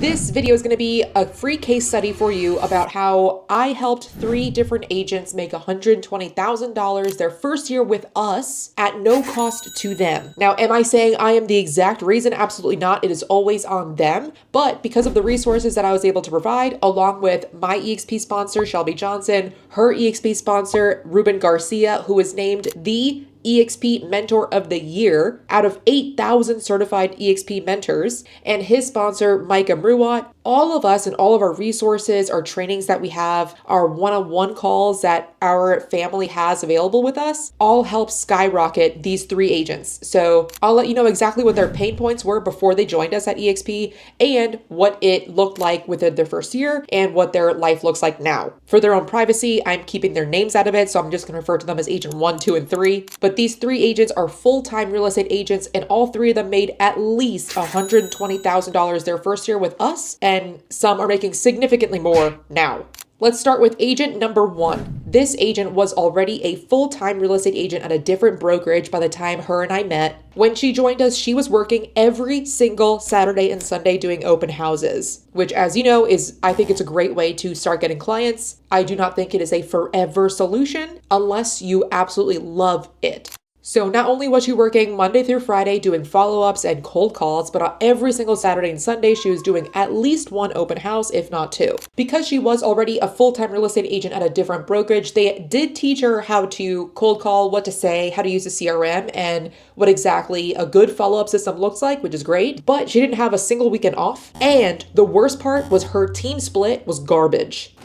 This video is going to be a free case study for you about how I helped 3 different agents make $120,000 their first year with us at no cost to them. Now, am I saying I am the exact reason? Absolutely not. It is always on them. But because of the resources that I was able to provide, along with my EXP sponsor, Shelby Johnson, her EXP sponsor, Ruben Garcia, who was named the EXP Mentor of the Year out of 8,000 certified EXP mentors, and his sponsor, Micah Mruwat. All of us and all of our resources, our trainings that we have, our one-on-one calls that our family has available with us, all help skyrocket these 3 agents. So I'll let you know exactly what their pain points were before they joined us at EXP and what it looked like within their first year and what their life looks like now. For their own privacy, I'm keeping their names out of it, so I'm just going to refer to them as Agent 1, 2, and 3. But these 3 agents are full-time real estate agents, and all 3 of them made at least $120,000 their first year with us, and some are making significantly more now. Let's start with agent number 1. This agent was already a full-time real estate agent at a different brokerage by the time her and I met. When she joined us, she was working every single Saturday and Sunday doing open houses, which, as you know, I think it's a great way to start getting clients. I do not think it is a forever solution unless you absolutely love it. So not only was she working Monday through Friday doing follow-ups and cold calls, but on every single Saturday and Sunday, she was doing at least 1 open house, if not 2. Because she was already a full-time real estate agent at a different brokerage, they did teach her how to cold call, what to say, how to use the CRM, and what exactly a good follow-up system looks like, which is great. But she didn't have a single weekend off. And the worst part was her team split was garbage.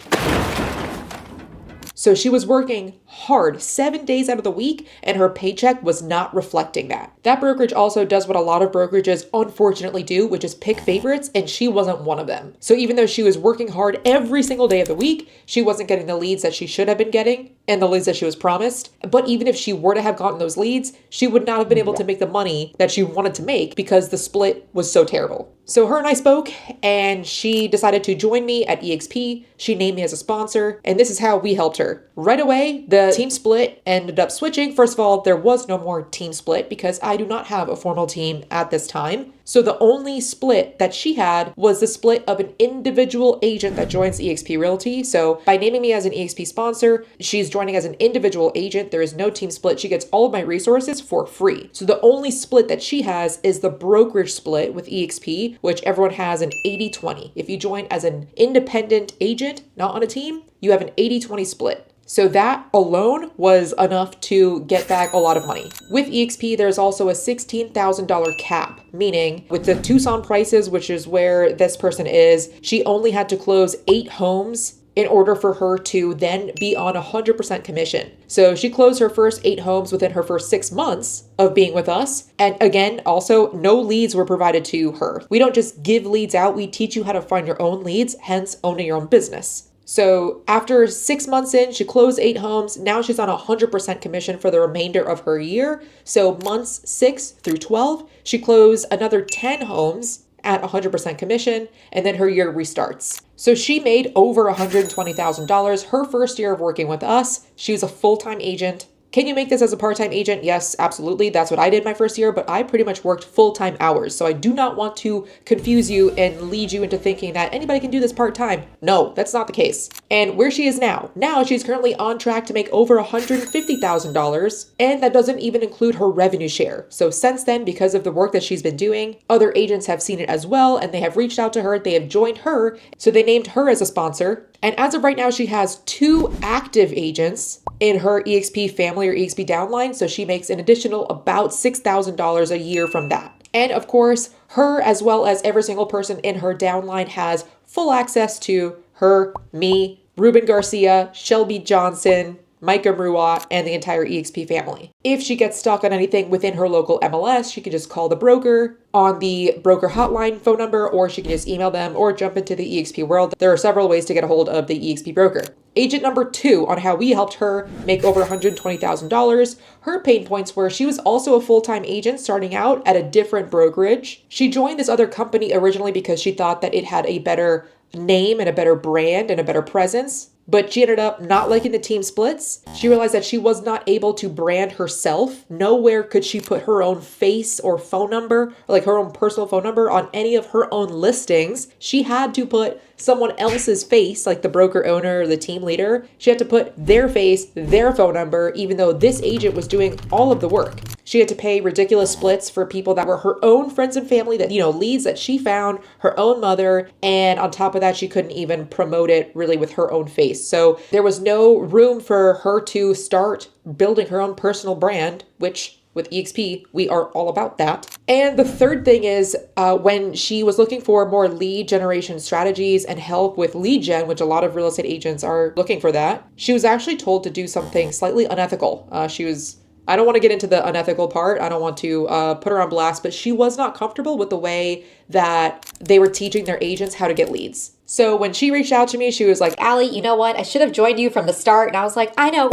So she was working hard 7 days out of the week, and her paycheck was not reflecting that. That brokerage also does what a lot of brokerages unfortunately do, which is pick favorites, and she wasn't one of them. So even though she was working hard every single day of the week, she wasn't getting the leads that she should have been getting and the leads that she was promised. But even if she were to have gotten those leads, she would not have been able to make the money that she wanted to make because the split was so terrible. So her and I spoke, and she decided to join me at EXP. She named me as a sponsor, and this is how we helped her. Right away, the team split ended up switching. First of all, there was no more team split because I do not have a formal team at this time. So the only split that she had was the split of an individual agent that joins EXP Realty. So by naming me as an EXP sponsor, she's joining as an individual agent. There is no team split. She gets all of my resources for free. So the only split that she has is the brokerage split with EXP, which everyone has an 80-20. If you join as an independent agent, not on a team, you have an 80-20 split. So that alone was enough to get back a lot of money. With EXP, there's also a $16,000 cap, meaning with the Tucson prices, which is where this person is, she only had to close 8 homes in order for her to then be on 100% commission. So she closed her first 8 homes within her first 6 months of being with us. And again, also no leads were provided to her. We don't just give leads out, we teach you how to find your own leads, hence owning your own business. So after 6 months in, she closed 8 homes. Now she's on 100% commission for the remainder of her year. So months 6 through 12, she closed another 10 homes at 100% commission, and then her year restarts. So she made over $120,000 her first year of working with us. She was a full-time agent. Can you make this as a part-time agent? Yes, absolutely. That's what I did my first year, but I pretty much worked full-time hours. So I do not want to confuse you and lead you into thinking that anybody can do this part-time. No, that's not the case. And where she is now she's currently on track to make over $150,000, and that doesn't even include her revenue share. So since then, because of the work that she's been doing, other agents have seen it as well, and they have reached out to her, they have joined her, so they named her as a sponsor. And as of right now, she has 2 active agents in her EXP family or EXP downline. So she makes an additional about $6,000 a year from that. And of course, her as well as every single person in her downline has full access to her, me, Ruben Garcia, Shelby Johnson, Micah Mruwat, and the entire EXP family. If she gets stuck on anything within her local MLS, she can just call the broker on the broker hotline phone number, or she can just email them or jump into the EXP world. There are several ways to get a hold of the EXP broker. Agent number 2, on how we helped her make over $120,000. Her pain points were she was also a full-time agent starting out at a different brokerage. She joined this other company originally because she thought that it had a better name and a better brand and a better presence but she ended up not liking the team splits. She realized that she was not able to brand herself. Nowhere could she put her own face or phone number, or like her own personal phone number on any of her own listings. She had to put someone else's face, like the broker owner or the team leader. She had to put their face, their phone number, even though this agent was doing all of the work. She had to pay ridiculous splits for people that were her own friends and family, that, leads that she found, her own mother. And on top of that, she couldn't even promote it really with her own face. So there was no room for her to start building her own personal brand, which with EXP, we are all about that. And the third thing is when she was looking for more lead generation strategies and help with lead gen, which a lot of real estate agents are looking for that, she was actually told to do something slightly unethical. I don't want to get into the unethical part. I don't want to put her on blast, but she was not comfortable with the way that they were teaching their agents how to get leads. So when she reached out to me, she was like, Allie, you know what? I should have joined you from the start. And I was like, I know.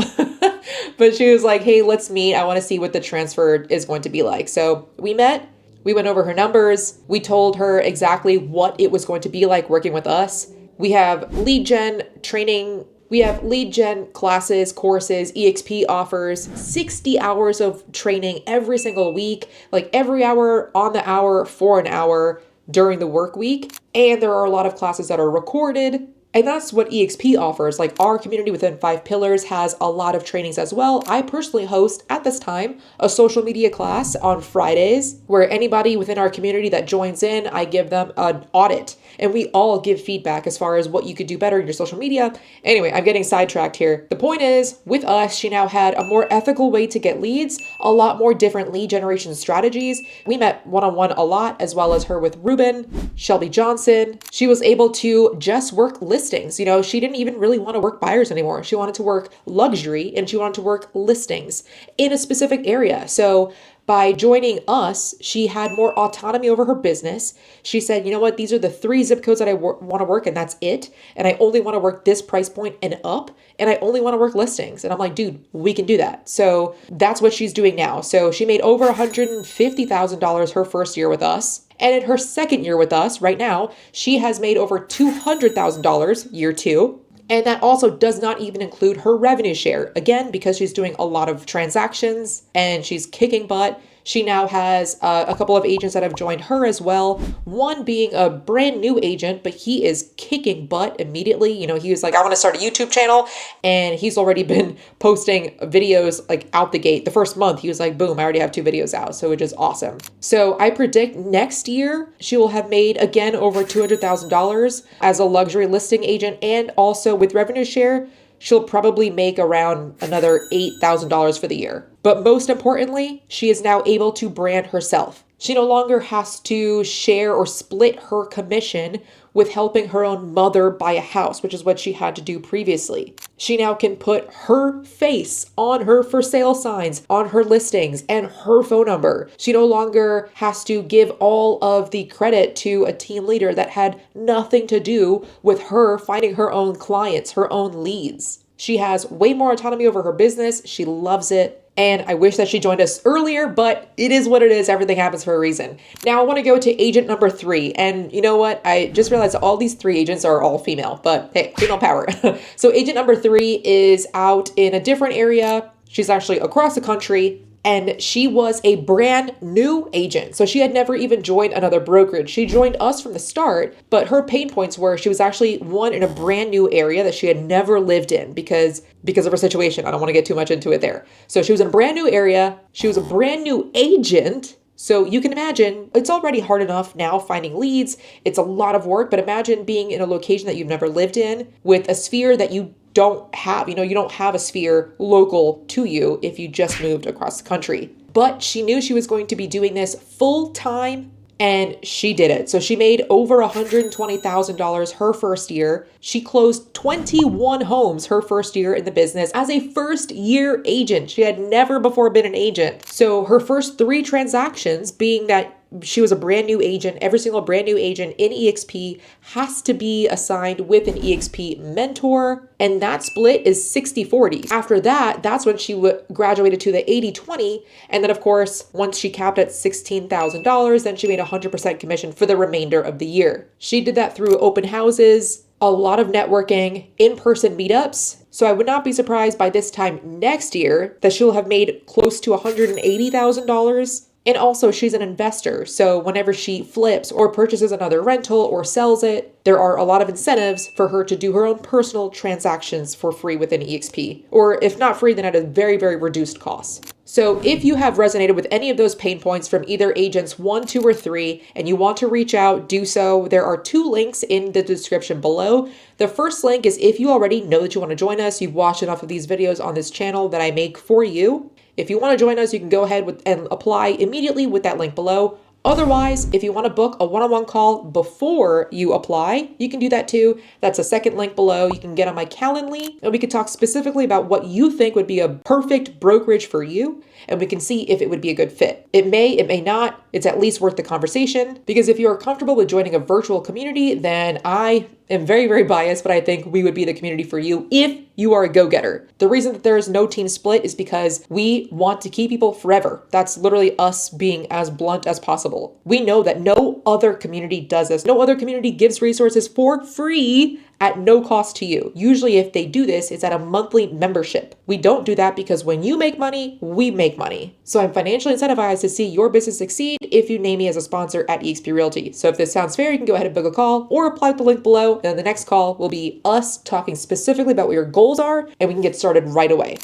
but she was like, hey, let's meet. I want to see what the transfer is going to be like. So we met. We went over her numbers. We told her exactly what it was going to be like working with us. We have lead gen training. We have lead gen classes, courses, EXP offers, 60 hours of training every single week, like every hour, on the hour, for an hour during the work week. And there are a lot of classes that are recorded. And that's what EXP offers. Like our community within 5 Pillars has a lot of trainings as well. I personally host at this time a social media class on Fridays where anybody within our community that joins in, I give them an audit and we all give feedback as far as what you could do better in your social media. Anyway, I'm getting sidetracked here. The point is, with us, she now had a more ethical way to get leads, a lot more different lead generation strategies. We met one-on-one a lot, as well as her with Ruben, Shelby Johnson. She was able to just work listings. She didn't even really want to work buyers anymore. She wanted to work luxury and she wanted to work listings in a specific area. So by joining us, she had more autonomy over her business. She said, you know what, these are the 3 zip codes that I want to work and that's it. And I only want to work this price point and up. And I only want to work listings. And I'm like, dude, we can do that. So that's what she's doing now. So she made over $150,000 her first year with us. And in her second year with us right now, she has made over $200,000 year 2. And that also does not even include her revenue share. Again, because she's doing a lot of transactions and she's kicking butt. She now has a couple of agents that have joined her as well. One being a brand new agent, but he is kicking butt immediately. He was like, I want to start a YouTube channel. And he's already been posting videos like out the gate. The first month, he was like, boom, I already have 2 videos out. So which is awesome. So I predict next year, she will have made again over $200,000 as a luxury listing agent. And also with revenue share, she'll probably make around another $8,000 for the year. But most importantly, she is now able to brand herself. She no longer has to share or split her commission with helping her own mother buy a house, which is what she had to do previously. She now can put her face on her for sale signs, on her listings, and her phone number. She no longer has to give all of the credit to a team leader that had nothing to do with her finding her own clients, her own leads. She has way more autonomy over her business. She loves it. And I wish that she joined us earlier, but it is what it is. Everything happens for a reason. Now I want to go to agent number 3. And you know what? I just realized all these 3 agents are all female, but hey, female power. So agent number 3 is out in a different area. She's actually across the country. And she was a brand new agent. So she had never even joined another brokerage. She joined us from the start, but her pain points were she was actually in a brand new area that she had never lived in because of her situation. I don't want to get too much into it there. So she was in a brand new area. She was a brand new agent. So you can imagine it's already hard enough now finding leads. It's a lot of work, but imagine being in a location that you've never lived in with a sphere that you don't have. You don't have a sphere local to you if you just moved across the country. But she knew she was going to be doing this full time and she did it. So she made over $120,000 her first year. She closed 21 homes her first year in the business as a first year agent. She had never before been an agent. So her first 3 transactions, being that she was a brand new agent, every single brand new agent in EXP has to be assigned with an EXP mentor. And that split is 60-40. After that, that's when she graduated to the 80-20. And then of course, once she capped at $16,000, then she made 100% commission for the remainder of the year. She did that through open houses, a lot of networking, in-person meetups. So I would not be surprised by this time next year that she'll have made close to $180,000. And also, she's an investor, so whenever she flips or purchases another rental or sells it, there are a lot of incentives for her to do her own personal transactions for free within EXP, or if not free, then at a very, very reduced cost. So if you have resonated with any of those pain points from either agents 1, 2, or 3, and you want to reach out, do so. There are 2 links in the description below. The first link is if you already know that you want to join us, you've watched enough of these videos on this channel that I make for you. If you want to join us, you can go ahead and apply immediately with that link below. Otherwise, if you want to book a one-on-one call before you apply, you can do that too. That's a second link below. You can get on my Calendly and we can talk specifically about what you think would be a perfect brokerage for you. And we can see if it would be a good fit. It may not. It's at least worth the conversation, because if you're comfortable with joining a virtual community, then I am very, very biased, but I think we would be the community for you if you are a go-getter. The reason that there is no team split is because we want to keep people forever. That's literally us being as blunt as possible. We know that no other community does this. No other community gives resources for free at no cost to you. Usually if they do this, it's at a monthly membership. We don't do that because when you make money, we make money. So I'm financially incentivized to see your business succeed if you name me as a sponsor at eXp Realty. So if this sounds fair, you can go ahead and book a call or apply with the link below. And then the next call will be us talking specifically about what your goals are, and we can get started right away.